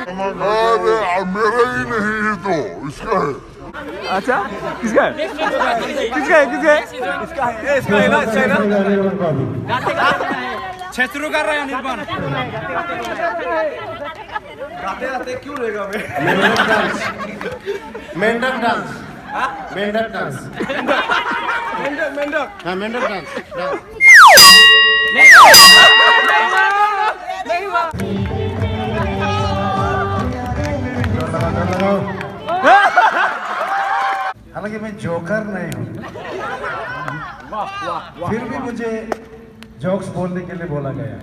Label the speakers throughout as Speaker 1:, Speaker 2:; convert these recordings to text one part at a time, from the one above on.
Speaker 1: अरे मेरा ही नहीं तो इसका है।
Speaker 2: अच्छा किसका है किसका है किसका है इसका है इसका है ना छेत्रु कर रहा है निर्माण गाते गाते क्यों रहेगा
Speaker 3: मेंढक डांस मेंढक डांस
Speaker 2: मेंढक
Speaker 3: हाँ मेंढक डांस
Speaker 4: हालांकि मैं जोकर नहीं हूँ, फिर भी मुझे जोक्स बोलने के लिए बोला गया।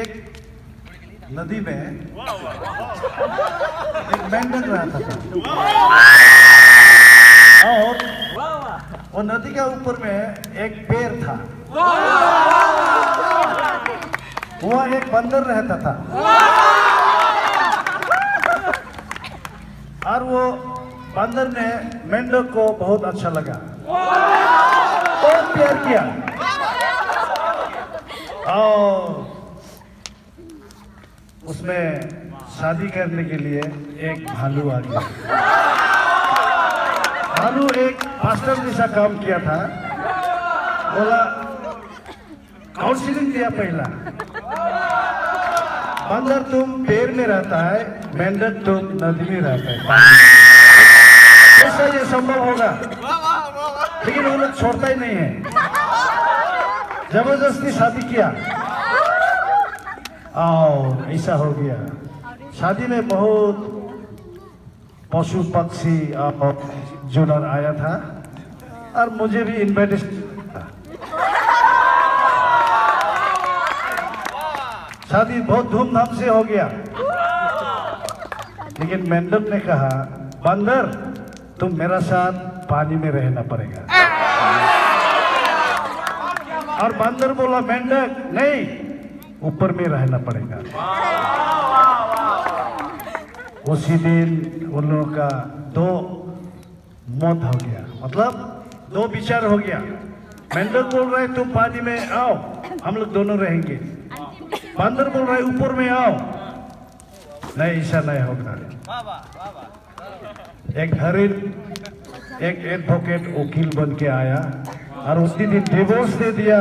Speaker 4: एक नदी में एक मेंढक रहता था और वो नदी के ऊपर में एक पेड़ था। वहाँ एक बंदर रहता था और वो बंदर ने मेंढक को बहुत अच्छा लगा, बहुत प्यार किया और उसमें शादी करने के लिए एक भालू आ गया। भालू एक मास्टर जैसा काम किया था, बोला काउंसिलिंग दिया पहला, बंदर तुम पेड़ में रहता है, मेंढक तुम नदी में रहता है, कैसा ये संभव होगा? लेकिन वो लोग छोड़ता ही नहीं है, जबरदस्ती शादी किया और ऐसा हो गया। शादी में बहुत पशु पक्षी और जानवर आया था और मुझे भी इनविटेशन था। शादी बहुत धूमधाम से हो गया, लेकिन मेंढक ने कहा बंदर तुम मेरा साथ पानी में रहना पड़ेगा। और बंदर बोला मेंढक नहीं, ऊपर में रहना पड़ेगा। उसी दिन उन लोगों का दो मौत हो गया, मतलब दो विचार हो गया। मेंढक बोल रहा है तुम पानी में आओ, हम लोग दोनों रहेंगे। बंदर बोल रहा है ऊपर में आओ, नहीं ऐसा नहीं होगा। एक हरिण एक एडवोकेट वकील बन के आया और उसी दिन डिवोर्स दे दिया।